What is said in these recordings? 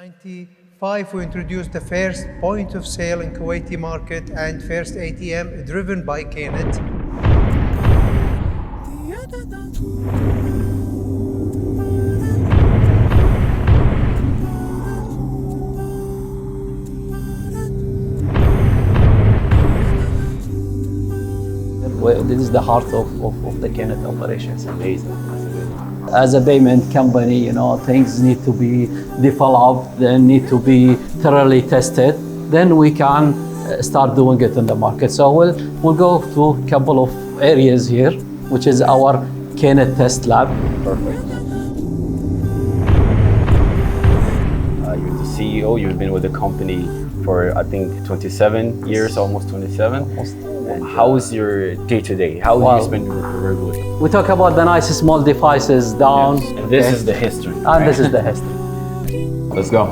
1995, we introduced the first point of sale in Kuwaiti market and first ATM driven by Knet. This is the heart of the Knet operations. Amazing. As a payment company, things need to be developed, they need to be thoroughly tested. Then we can start doing it in the market. So we'll go to a couple of areas here, which is our Knet test lab. Perfect. You're the CEO. You've been with the company for I think 27 years, almost 27. And how is your day-to-day? How do you spend your regular? We talk about the nice small devices down. Yes. And this is the history. And right? this is the history. Let's go.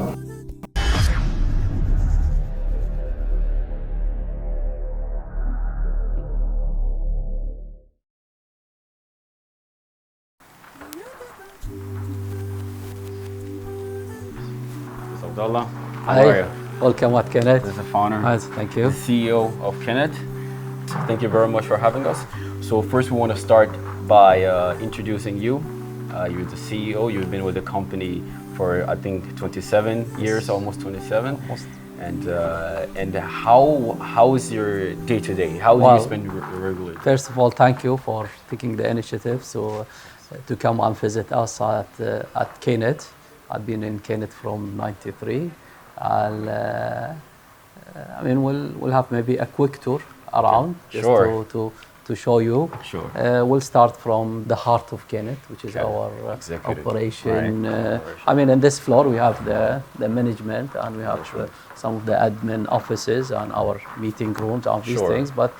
This is Abdullah. How are you? Welcome at Knet. It's an honor. Nice, thank you. The CEO of Knet. Thank you very much for having us. So first we want to start by introducing you. You're the CEO. You've been with the company for I think 27 years, almost 27. And how is your day-to-day? How do you spend your regular? First of all, thank you for taking the initiative to come and visit us at Knet. I've been in Knet from '93. We'll have maybe a quick tour around just to show you. Sure. We'll start from the heart of Knet, which is our operation. Right. In this floor we have the management and we have some of the admin offices and our meeting rooms and these things. But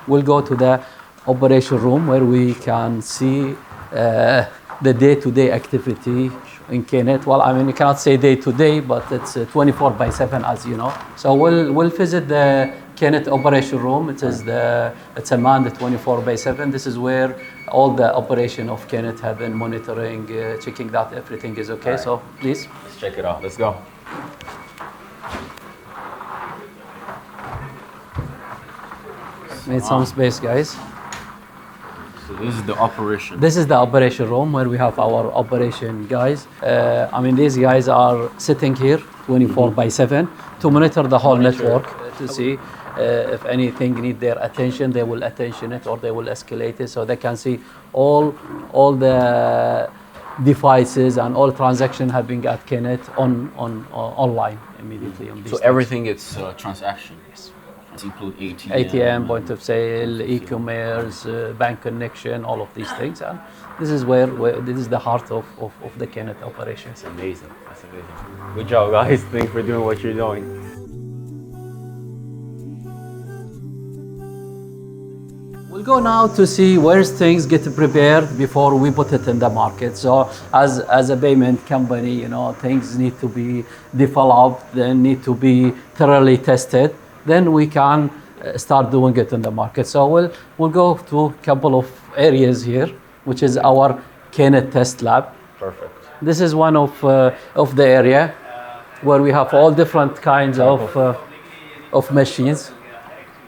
we'll go to the operation room where we can see the day-to-day activity in Knet. Well, you cannot say day-to-day, but it's 24/7, as you know. So we'll visit the Knet operation room. It's a manned 24/7. This is where all the operation of Knet have been monitoring, checking that everything is okay. Right. So please. Let's check it out. Let's go. Need some space, guys. So this is the operation. This is the operation room where we have our operation guys. These guys are sitting here 24/7 to monitor the whole network to see if anything need their attention, they will attention it or they will escalate it, so they can see all the devices and all transactions happening at Knet online immediately on these. So everything is transaction. Yes. Include ATM, point of sale, e-commerce, bank connection, all of these things. And this is where this is the heart of the Knet operation. That's amazing. That's amazing. Good job, guys. Thanks for doing what you're doing. We'll go now to see where things get prepared before we put it in the market. So as a payment company, things need to be developed, they need to be thoroughly tested. Then we can start doing it in the market. So we'll go to a couple of areas here, which is our Knet test lab. Perfect. This is one of the area where we have all different kinds of machines.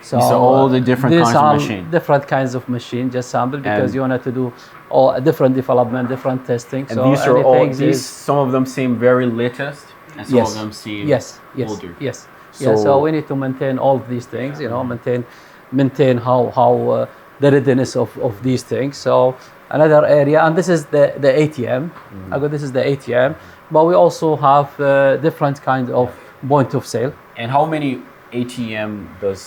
So all the different kinds of machines. Different kinds of machines, just sample because you wanted to do all different development, different testing. And so these are all some of them seem very latest, and some of them seem older. Yes. So we need to maintain all of these things, maintain how the readiness of these things. So another area, and this is the ATM. This is the ATM, but we also have different kinds of point of sale. And how many ATM does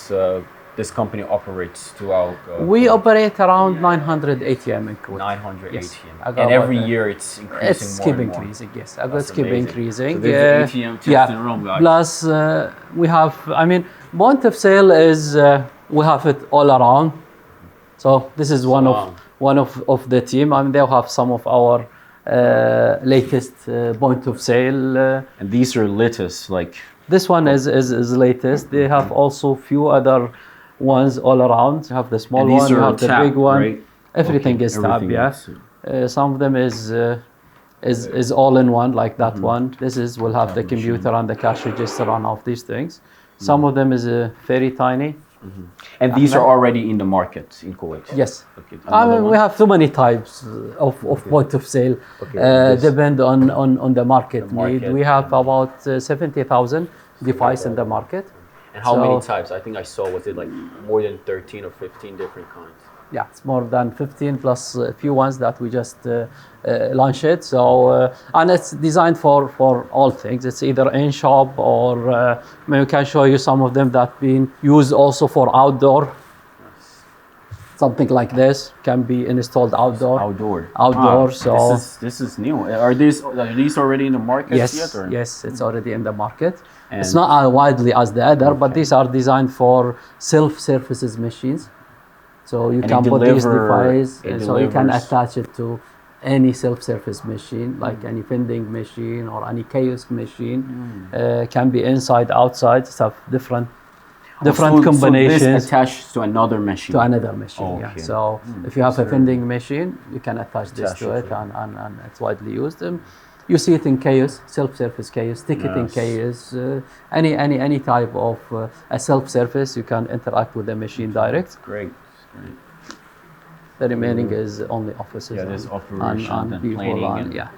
this company operate throughout? We operate around 900 ATM in Kuwait. 900 ATM. And every year it's increasing It's keep increasing, yes. It's keep increasing. So there's ATM just in Rome, guys. Plus, we have, point of sale is, we have it all around. So this is one of the team. They'll have some of our latest point of sale. And these are latest, like? This one is latest. They have also few other ones all around. You have the small one, you have the big one. Right? Everything is tab, yeah. Some of them is is all in one, like that one. This is will have the computer and the cash register and all of these things. Some of them is very tiny. And these are already in the market in Kuwait? Yes. Okay. I mean, we have too many types of point of sale. Depend on the market need. We have about 70,000 devices in the market. And how many types? I think I saw, was it like more than 13 or 15 different kinds? Yeah, it's more than 15 plus a few ones that we just launched it. So, and it's designed for all things. It's either in shop or we can show you some of them that been used also for outdoor. Something like this can be installed outdoor. Outdoor. So this is new. Are these already in the market yes, yet? Or? Yes, it's already in the market. And it's not as widely as the other, but these are designed for self-services machines. So you can put these devices, so you can attach it to any self-service machine, like any vending machine or any kiosk machine. Can be inside, outside. It's have different combinations. So this attached to another machine. Yeah. So if you have a vending machine, you can attach this to it, and it's widely used. You see it in chaos, self-service chaos, ticketing chaos, any type of a self-service. You can interact with the machine direct. Great. The remaining is only offices. Yeah, there's operations and planning. Yes.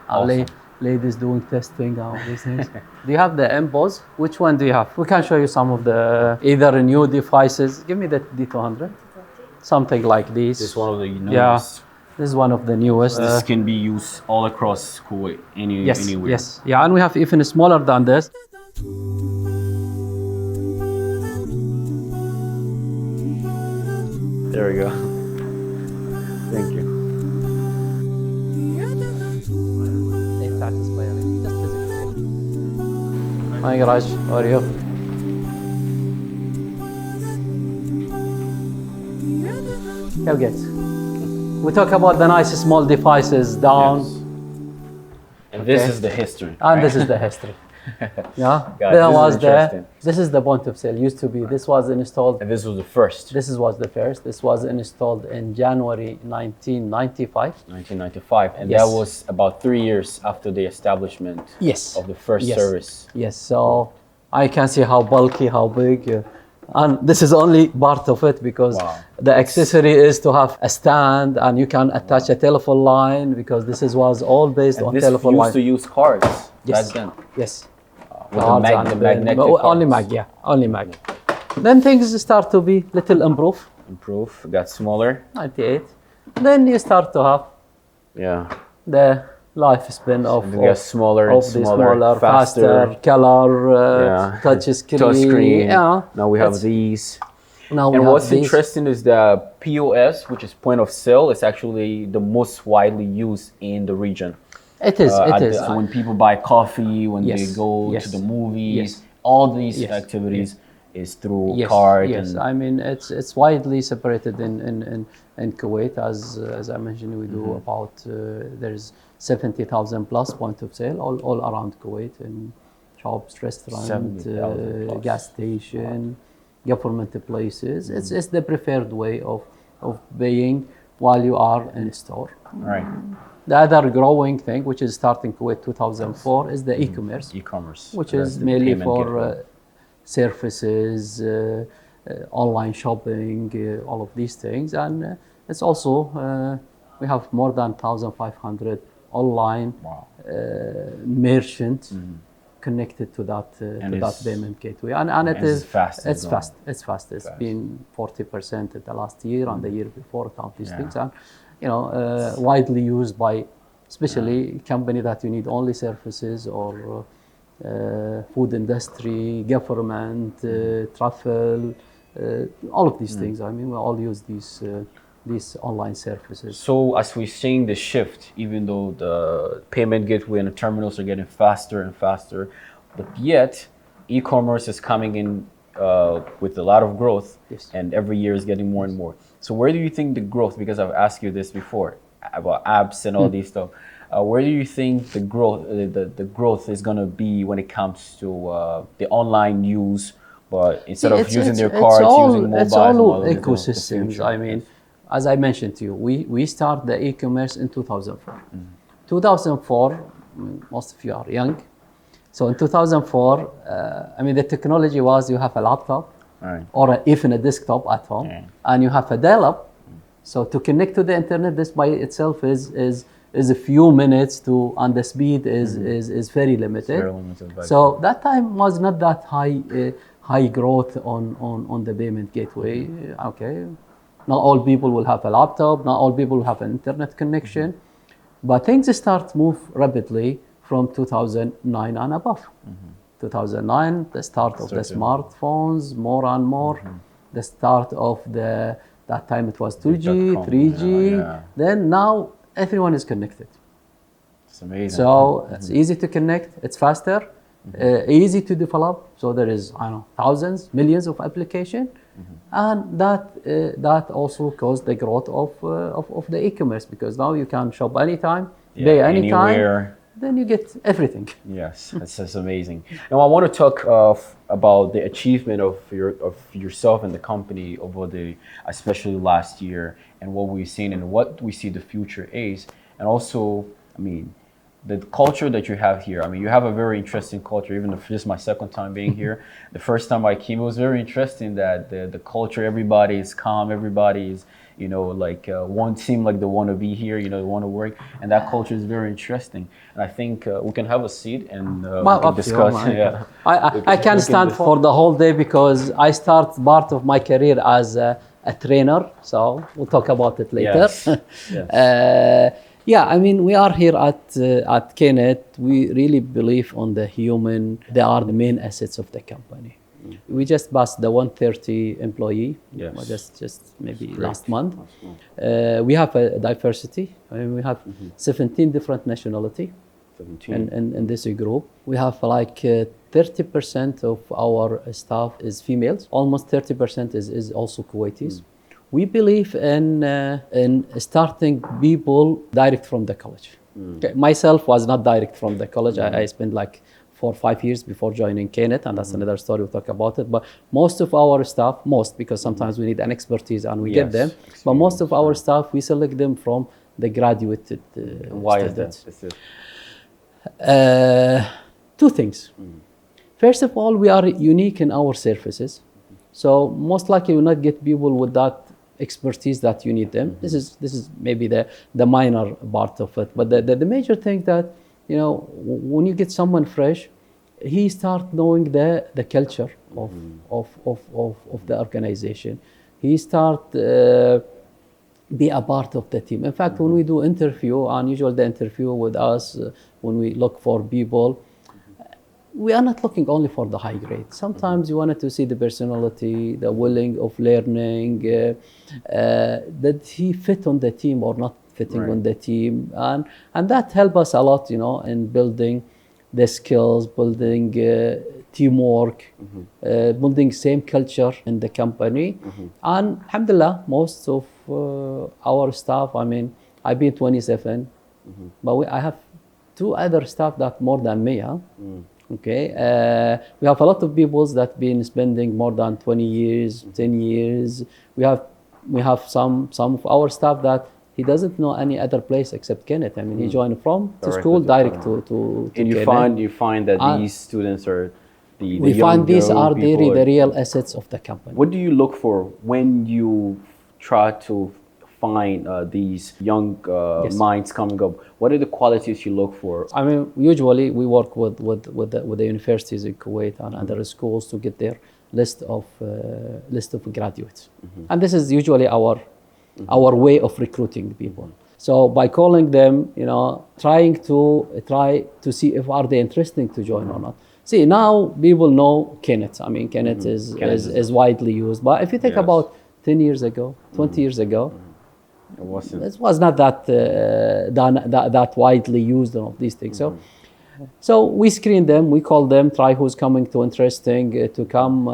Awesome. Ladies doing testing, all these things. Do you have the MBOS? Which one do you have? We can show you some of the either new devices. Give me the D200. Something like this. This is one of the newest. Yeah. This is one of the newest. This can be used all across Kuwait, anywhere. Yes. Yeah, and we have even smaller than this. There we go. Thank you. Hi garage, how are you? How geht's? We talk about the nice small devices down. Yes. And this is the history. And this is the history. Yeah, this is the point of sale. Used to be. This was installed. And this was the first. This was the first. This was installed in January 1995. 1995, and that was about 3 years after the establishment. Of the first service. Yes. So I can see how bulky, how big, and this is only part of it because the accessory is to have a stand, and you can attach a telephone line because this was all based on telephone line. Used to use cards back then. Yes. With the magnetic only mag. Then things start to be little improve. Got smaller. 98. Then you start to have the lifespan of smaller, faster color, touch screen. Yeah. Now we have these. And what's interesting is the POS, which is point of sale, is actually the most widely used in the region. It is. So when people buy coffee, when they go to the movies, all these activities is through card. Yes, I mean it's widely separated in Kuwait. As I mentioned, we do about there's 70,000 plus point of sale all around Kuwait, in shops, restaurants, gas station, government places. It's the preferred way of paying while you are in store. Right. The other growing thing, which is starting Kuwait 2004, is the e-commerce. Which is mainly for services, online shopping, all of these things. And it's also, we have more than 1,500 online merchants connected to that payment gateway. And it's fast. It's fast. It's been 40% in the last year and the year before, all these things. And, widely used by especially company that you need only services or food industry, government, travel, all of these things. I mean, we all use these online services. So as we're seeing the shift, even though the payment gateway and the terminals are getting faster and faster, but yet e-commerce is coming in with a lot of growth, and every year is getting more and more. So where do you think the growth, because I've asked you this before about apps and all these stuff, where do you think the growth is going to be when it comes to the online use, but instead of using their cards, using mobile? It's all ecosystems. I mean, as I mentioned to you, we start the e-commerce in 2004. 2004, most of you are young. So in 2004, I mean, the technology was you have a laptop or even a desktop at home, and you have a dial-up. So to connect to the internet, this by itself is a few minutes to, and the speed is very limited. So that time was not that high growth on the payment gateway. Okay, not all people will have a laptop, not all people will have an internet connection, but things start to move rapidly from 2009 and above. 2009, the start of the smartphones, more and more, the start of that time it was 2G, 3G, then now everyone is connected. It's amazing. So it's easy to connect, it's faster, easy to develop. So there is, I don't know, thousands, millions of applications. And that also caused the growth of the e-commerce, because now you can shop anytime, pay anytime. Anywhere. Then you get everything. Yes, that's amazing. Now I want to talk about the achievement of yourself and the company over especially last year, and what we've seen and what we see the future is, and also, I mean, the culture that you have here. I mean, you have a very interesting culture. Even if this is my second time being here, the first time I came, it was very interesting that the culture. Everybody is calm. Everybody is, like one seem like they want to be here. They want to work, and that culture is very interesting. And I think we can have a seat and we can discuss. I can stand for the whole day because I start part of my career as a trainer. So we'll talk about it later. Yes. Yeah, I mean, we are here at Knet. We really believe on the human. They are the main assets of the company. We just passed the 130 employee, just maybe last month. We have a diversity. I mean, we have 17 different nationality in this group. We have like 30% of our staff is females. Almost 30% is also Kuwaitis. We believe in starting people direct from the college. Okay. Myself was not direct from the college. I spent like 4 or 5 years before joining Knet, and that's another story. We'll talk about it. But most of our staff, because sometimes we need an expertise and we get them, but most of our staff, we select them from the graduated Why students. Is that? 2 things. First of all, we are unique in our services. So most likely you will not get people with that expertise that you need them. This is maybe the minor part of it. But the major thing that, when you get someone fresh, he start knowing the culture of the organization. He start be a part of the team. In fact, when we do interview, and usually the interview with us, when we look for people, we are not looking only for the high grade. Sometimes you wanted to see the personality, the willing of learning, that he fit on the team or not fitting on the team. And that helped us a lot, in building the skills, building teamwork, building same culture in the company. And alhamdulillah, most of our staff, I mean, I've been 27, but I have 2 other staff that more than me. Okay, we have a lot of people that been spending more than 20 years, 10 years. We have some of our staff that he doesn't know any other place except Knet. I mean, he joined from the school direct to and Knet. you find that these students are we find these are the real assets of the company. What do you look for when you try to find these young minds coming up? What are the qualities you look for? I mean, usually we work with the universities in Kuwait and other schools to get their list of graduates, and this is usually our way of recruiting people. So by calling them, trying to see if are they interesting to join or not. See, now people know Knet. I mean, Knet is widely used, but if you think about 10 years ago, 20 years ago. It was not that widely used on these things. So we screen them, we call them, try who's coming to interesting to come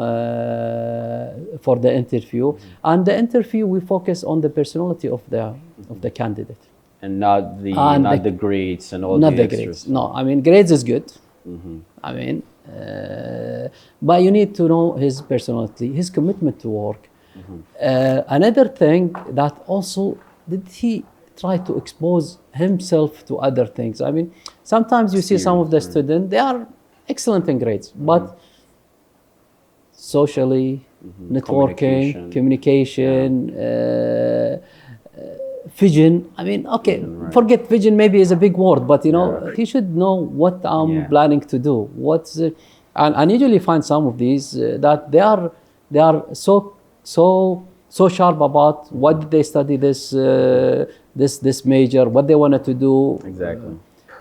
for the interview. And the interview, we focus on the personality of the candidate. And not the grades and all the extras. Not the grades. No, I mean, grades is good. I mean, but you need to know his personality, his commitment to work. Another thing that also, did he try to expose himself to other things. I mean, sometimes you see some of the students, they are excellent in grades, but socially, networking, communication, vision. I mean, okay, forget vision maybe is a big word, but you know, he should know what I'm planning to do. And usually find some of these that they are so sharp about what did they study this major, what they wanted to do. Exactly.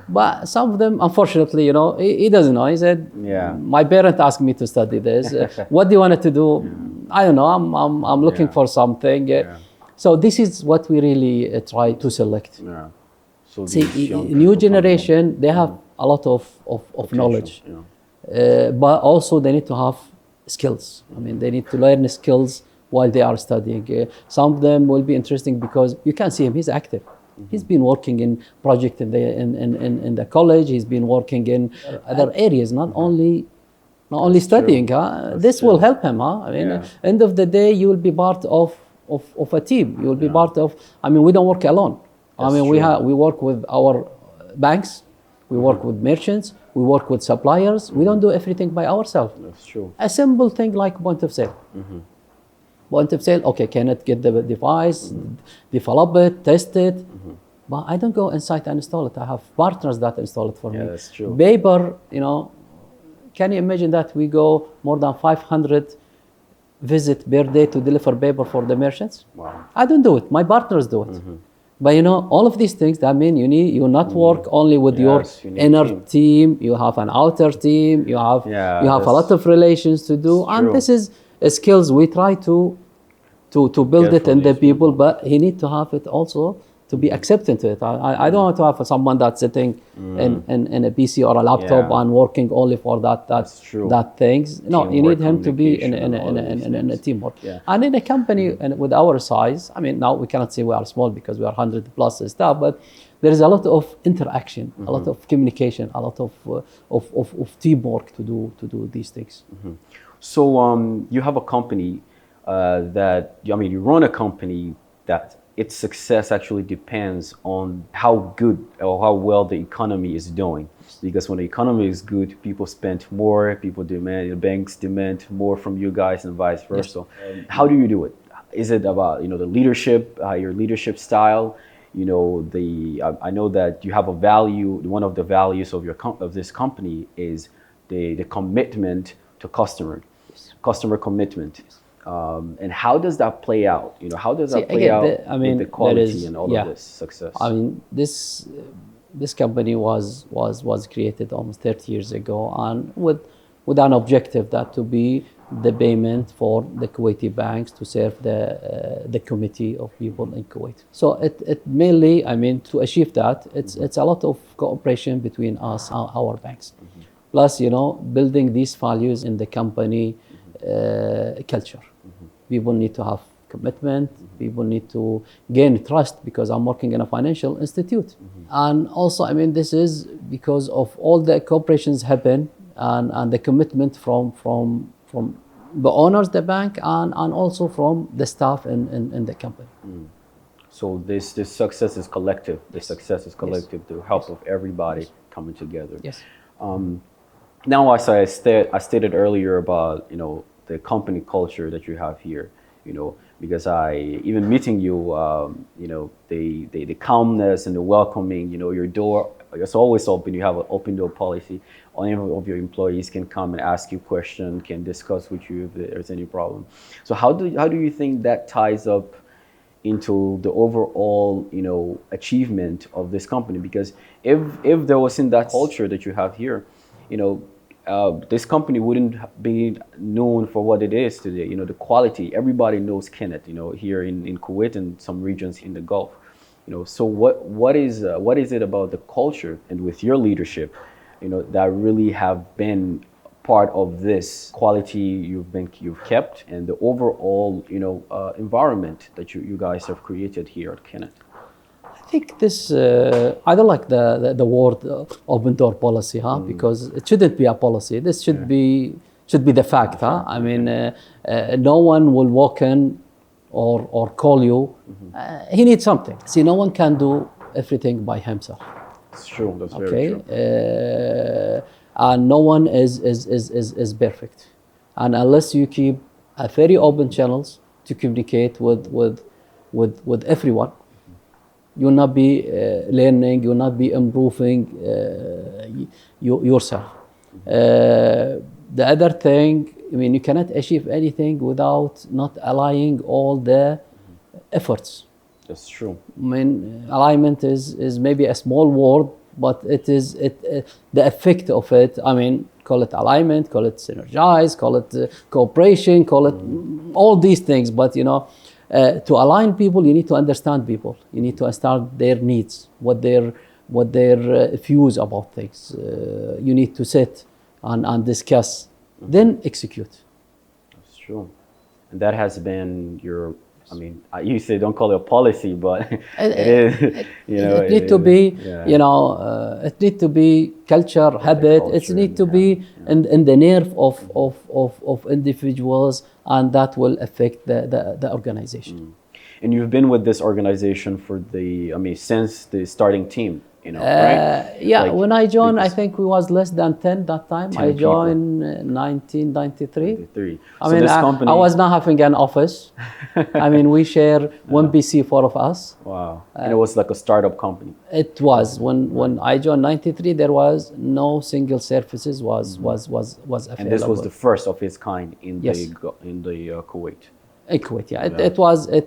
But some of them, unfortunately, you know, he doesn't know. He said, my parent asked me to study this. What do you want to do? I don't know. I'm looking for something. So this is what we really try to select. So see, new generation, they have a lot of knowledge, but also they need to have skills. I mean, they need to learn skills while they are studying. Some of them will be interesting because you can see him, he's active. He's been working in project in the college. He's been working in other areas, not only studying. This will help him. I mean, end of the day, you will be part of a team. You will be part of. I mean, we don't work alone. I mean, we work with our banks. We work with merchants. We work with suppliers. We don't do everything by ourselves. That's true. A simple thing like point of sale. Point of sale, okay, Knet get the device, develop it, test it, but I don't go inside and install it. I have partners that install it for me. That's true. Paper, you know, can you imagine that we go more than 500 visits per day to deliver paper for the merchants? Wow. I don't do it. My partners do it. But you know, all of these things, that mean you not work only with your inner team. You have an outer team. You have a lot of relations to do, and this is skills we try to build it in the people, but he need to have it also to be accepted to it. I don't want to have someone that's sitting in a PC or a laptop and working only for that things. No, you need him to be in a teamwork. And in a company and with our size, I mean, now we cannot say we are small because we are 100 plus staff, but there is a lot of interaction, a lot of communication, a lot of teamwork to do these things. So you have a company you run a company that its success actually depends on how good or how well the economy is doing. Because when the economy is good, people spend more, banks demand more from you guys and vice versa. How do you do it? Is it about, the leadership, your leadership style? I know that you have a value. One of the values of this company is the commitment to customer commitment. And how does that play out? How does that play out with the quality and all of this success? I mean, this company was created almost 30 years ago, and with an objective that to be the payment for the Kuwaiti banks to serve the community of people in Kuwait. So it mainly, to achieve that, it's a lot of cooperation between us and our banks. Plus, building these values in the company culture. People need to have commitment. People need to gain trust because I'm working in a financial institute. And also, this is because of all the cooperations happen and the commitment from the owners, the bank, and also from the staff in the company. So this success is collective. The success is collective to help of everybody coming together. Yes. Now, as I stated earlier about the company culture that you have here, because even meeting you, the calmness and the welcoming, your door is always open. You have an open door policy. Any of your employees can come and ask you questions, can discuss with you if there's any problem. So how do you think that ties up into the overall, achievement of this company? Because if there wasn't that culture that you have here, this company wouldn't be known for what it is today. The quality, everybody knows Knet, here in Kuwait and some regions in the Gulf. So what is it about the culture and with your leadership, that really have been part of this quality you've kept and the overall, environment that you guys have created here at Knet? I think this, I don't like the word open door policy, because it shouldn't be a policy. This should be the fact. No one will walk in or call you, he needs something. See, no one can do everything by himself. It's true. That's very Okay, true. and no one is perfect, and unless you keep a very open channels to communicate with everyone, you'll not be learning, you'll not be improving yourself. The other thing, I mean, you cannot achieve anything without not aligning all the efforts. That's true. I mean, alignment is maybe a small word, but the effect of it, I mean, call it alignment, call it synergize, call it cooperation, call it all these things. But, you know, to align people, you need to understand people. You need to understand their needs, what their views about things. You need to sit and discuss, then execute. That's true. And that has been your, I mean, you say don't call it a policy, but it is, you know. It needs to be, you know, it needs to be culture, habit. It needs to be in the nerve of individuals, and that will affect the organization. And you've been with this organization for since the starting team, you know, right? Yeah, like, when I joined, I think we was less than 10 that time. 10 I joined 1993. I mean, I was not having an office. I mean, we share one PC, four of us. Wow. And it was like a startup company. It was. When I joined 93, there was no single services was available. And this was the first of its kind in the Kuwait. In Kuwait, yeah. It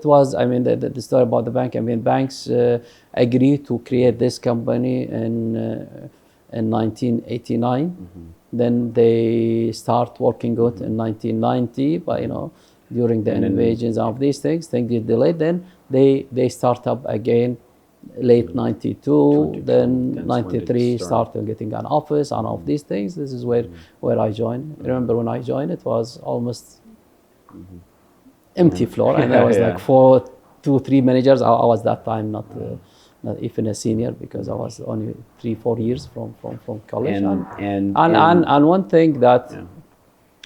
was. I mean, the story about the bank. I mean, banks agreed to create this company in 1989. Then they start working out in 1990. But you know, during the invasions of these things get delayed. Then they start up again, late 92. Then 93 started getting an office and all of these things. This is where I joined. I remember when I joined, it was almost empty floor, and there was like 2, 3 managers. I was that time not even a senior, because I was only 3-4 years from college. And one thing that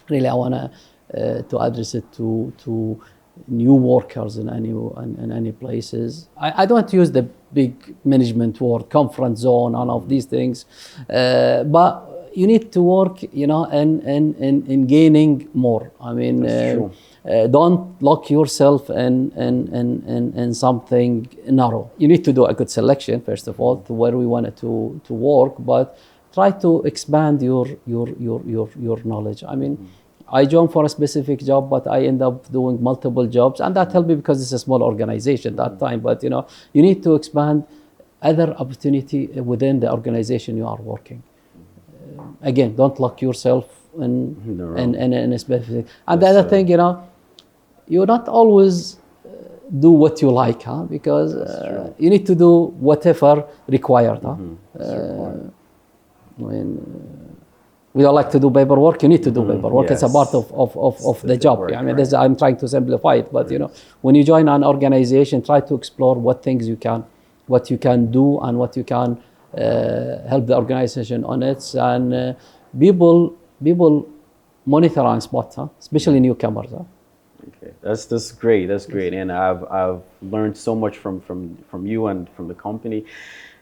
really I wanna to address it to new workers in any places. I don't use the big management word, comfort zone, and of these things, but you need to work, you know, in gaining more. I mean. Don't lock yourself in something narrow. You need to do a good selection, first of all, to where we wanted to work, but try to expand your knowledge. I mean, I joined for a specific job, but I end up doing multiple jobs, and that helped me because it's a small organization that time. But you know, you need to expand other opportunity within the organization you are working. Again, don't lock yourself in a specific. And the other thing, you know, you not always do what you like, because you need to do whatever required. I mean, we don't like to do paperwork. You need to do paperwork. Yes. It's a part of the job. I mean, I'm trying to simplify it, but you know, when you join an organization, try to explore what you can do and what you can help the organization on it. And people monitor and spot, especially newcomers. Okay, that's great. That's great, and I've learned so much from you and from the company,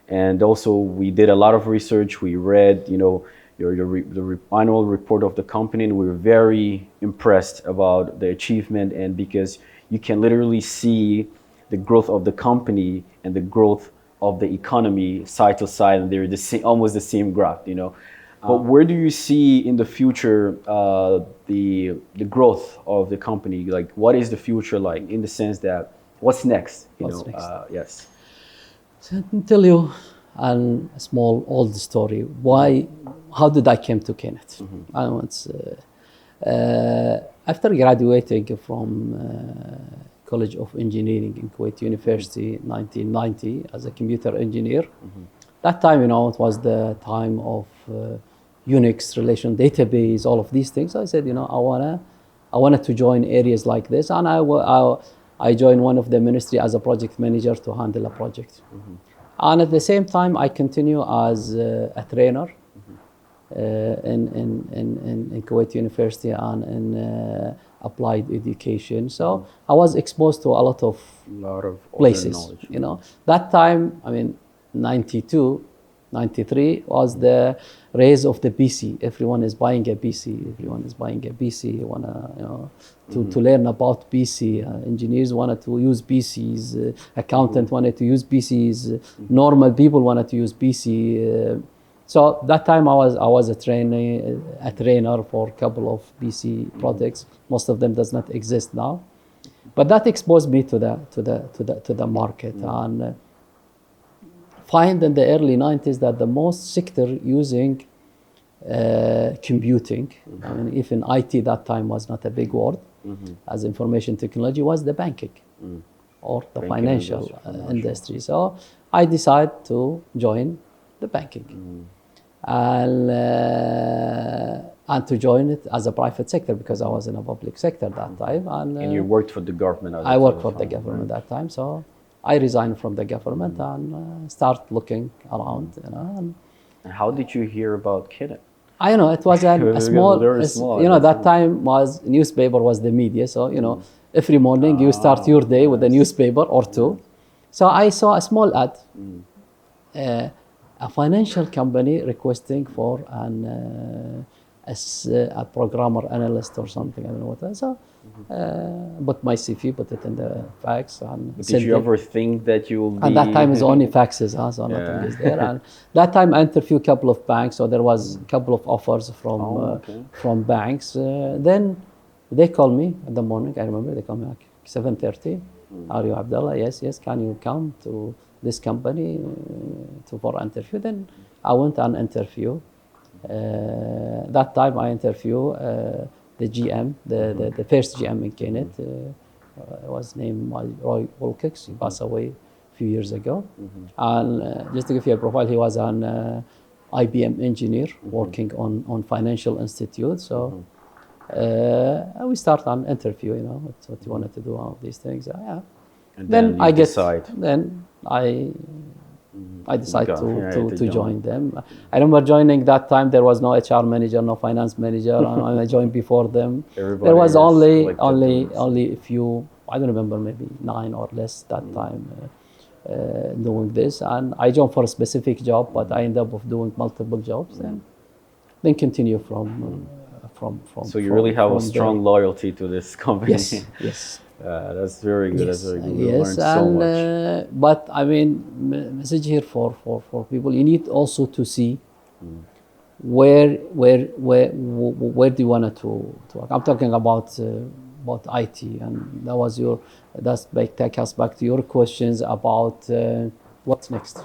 and also we did a lot of research. We read, you know, the annual report of the company, and we were very impressed about the achievement, and because you can literally see the growth of the company and the growth of the economy side to side, and they're almost the same graph, you know. But where do you see in the future the growth of the company? Like, what is the future like, in the sense that what's next? What's next? Yes. So I'll tell you a small old story. How did I came to Knet? I once, after graduating from College of Engineering in Kuwait University, 1990, as a computer engineer. That time, you know, it was the time of Unix relation database, all of these things. I said, you know, I wanted to join areas like this, and I joined one of the ministry as a project manager to handle a project. And at the same time, I continue as a trainer in Kuwait University and in applied education. So I was exposed to a lot of places. Knowledge. You know, that time, I mean, 92, 93 was the rise of the PC. Everyone is buying a PC. Everyone is buying a PC. You wanna, you know, to learn about PC. Engineers wanted to use PCs. Accountant wanted to use PCs. Normal people wanted to use PC. So that time I was a trainer for a couple of PC projects. Most of them does not exist now, but that exposed me to the market and find in the early 90s that the most sector using computing, I mean, even IT that time was not a big word, as information technology was the banking or the financial industry. So I decided to join the banking. And to join it as a private sector because I was in a public sector that time. And you worked for the government at the I time? worked for the government that time. So I resigned from the government and start looking around. You know, and how did you hear about Knet? I know it was a small, you know, that time was newspaper was the media. So, you know, every morning you start your day with a newspaper or two. So I saw a small ad. A financial company requesting for a programmer analyst or something. I don't know what that is. So, put my CV, put it in the fax. And did you ever think that you will be... At that time, it's only faxes, so nothing is there. And that time, I interviewed a couple of banks, so there was a couple of offers from banks. Then they called me in the morning. I remember they called me like 7:30. Are you Abdullah? Yes. Can you come to this company for an interview? Then I went on interview. That time I interviewed the GM, the first GM in Knet. Was named Roy Wilcox. He passed away a few years ago. And just to give you a profile, he was an IBM engineer working on financial institute. So we start an interview. You know, what you wanted to do, all these things. Yeah. And then I decide. Then I decided to join them. I remember joining that time. There was no HR manager, no finance manager. I joined before them. There was only a few. I don't remember, maybe 9 or less that time doing this. And I joined for a specific job, but I ended up doing multiple jobs and then continue from. So you really have a strong loyalty to this company. Yes. That's very good. Yes, that's very good. Yes, We learned so much. But I mean, message here for people. You need also to see where do you want to work. I'm talking about IT, and that take us back to your questions about what's next.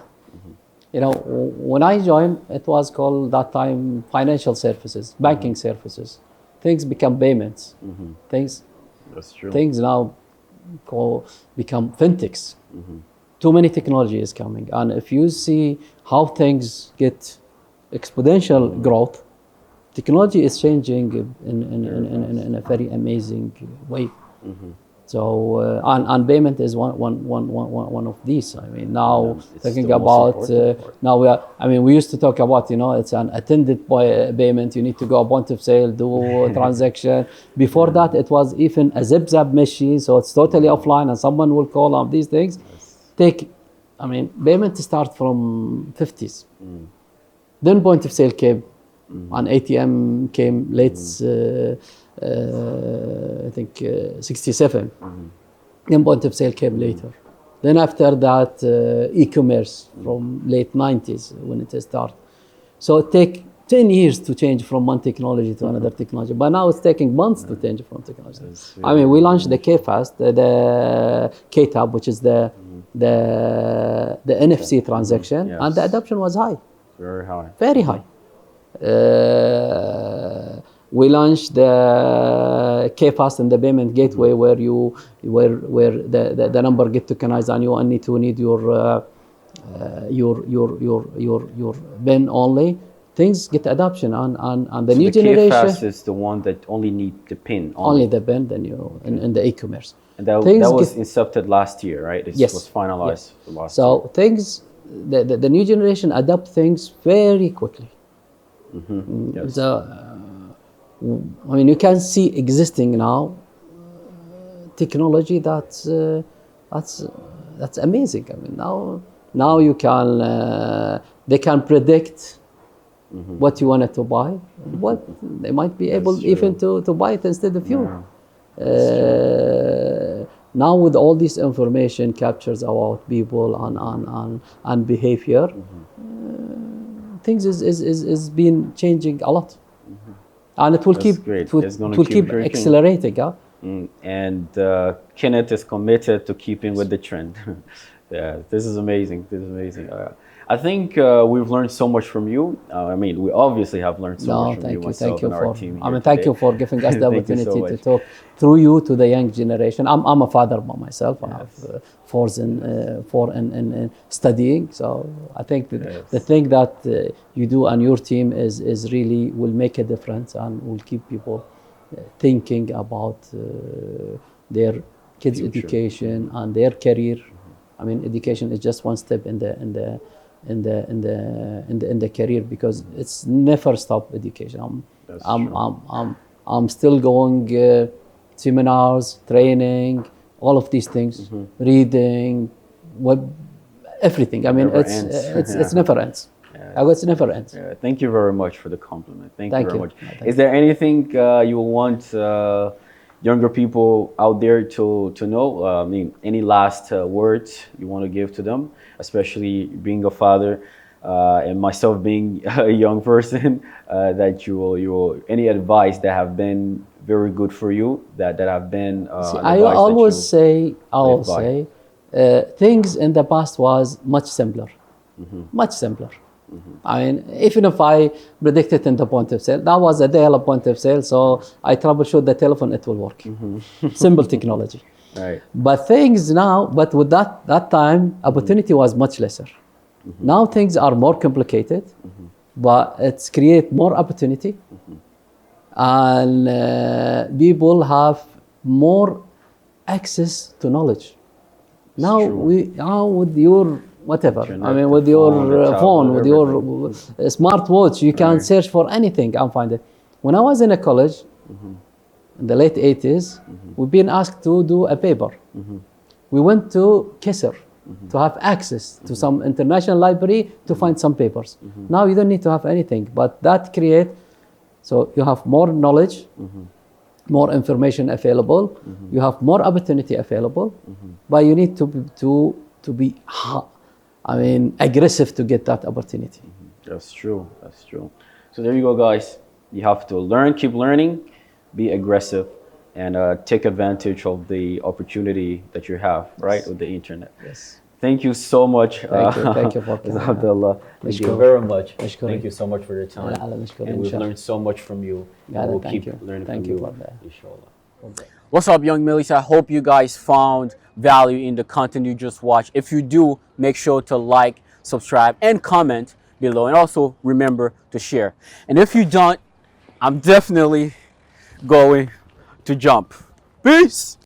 You know, when I joined, it was called that time financial services, banking services. Things become payments. That's true. Things now become fintechs. Too many technology is coming, and if you see how things get exponential growth, technology is changing in a very amazing way. So and payment is one of these. I mean, now thinking about now we used to talk about, you know, it's an attended payment. You need to go a point of sale, do a transaction. Before that, it was even a zip-zap machine, so it's totally offline, and someone will call on these things. Payment start from 50s. Then point of sale came, and ATM came late. I think 67. Then point of sale came later. Then after that, e-commerce from late 90s when it started. So it takes 10 years to change from one technology to another technology. But now it's taking months to change from technology. I mean, we launched the KFast, the KTAB, which is the NFC transaction, and the adoption was high. Very high. Very high. We launched the KFast and the payment gateway where the number get tokenized and you only need your PIN only. Things get adoption and the new generation. The KFast is the one that only need the PIN. Only the PIN, then in the e-commerce. And that was incepted last year, right? It was finalized last year. So things, the new generation adopt things very quickly. So, I mean, you can see existing now technology that's amazing. I mean, now you can they can predict what you wanted to buy, what they might be able even to buy it instead of you. Now with all this information captures about people and behavior, things is been changing a lot, and it will keep accelerating. And Knet is committed to keeping with the trend. Yeah, this is amazing. I think we've learned so much from you. I mean, we obviously have learned so much from you, myself and our team. Thank you for giving us the opportunity to talk through you to the young generation. I'm a father by myself. I have four in studying. So I think the thing that you do and your team is really will make a difference and will keep people thinking about their kids' education and their career. I mean, education is just one step in the career, because it's never stop education. I'm still going seminars, training, all of these things, reading, everything. I mean, it's never ends. It's never ends. Thank you very much for the compliment. Thank you very much. Is there anything you want younger people out there to know? I mean, any last words you want to give to them, especially being a father and myself being a young person, that you will any advice that have been very good for you, that have been I always say things in the past was much simpler, much simpler. I mean, even if I predicted in the point of sale, that was a dial point of sale, so I troubleshoot the telephone, it will work. Simple technology. Right. But things now, but with that time, opportunity was much lesser. Now things are more complicated, but it's create more opportunity, and people have more access to knowledge. Now with your whatever, I mean, with your phone, with your smartwatch, you can search for anything and find it. When I was in a college, in the late 80s, we've been asked to do a paper. We went to Kisser to have access to some international library to find some papers. Now you don't need to have anything, but that create, so you have more knowledge, more information available, you have more opportunity available, but you need to be aggressive to get that opportunity. That's true. So there you go, guys. You have to learn, keep learning, be aggressive, and take advantage of the opportunity that you have, right, with the internet. Yes. Thank you so much. Thank you for Abdullah. Thank you very much. Thank you so much for your time. And we've learned so much from you. And we'll keep learning from you, inshallah. What's up, Young Milliz? I hope you guys found value in the content you just watched. If you do, make sure to like, subscribe, and comment below. And also remember to share. And if you don't, I'm definitely going to jump. Peace!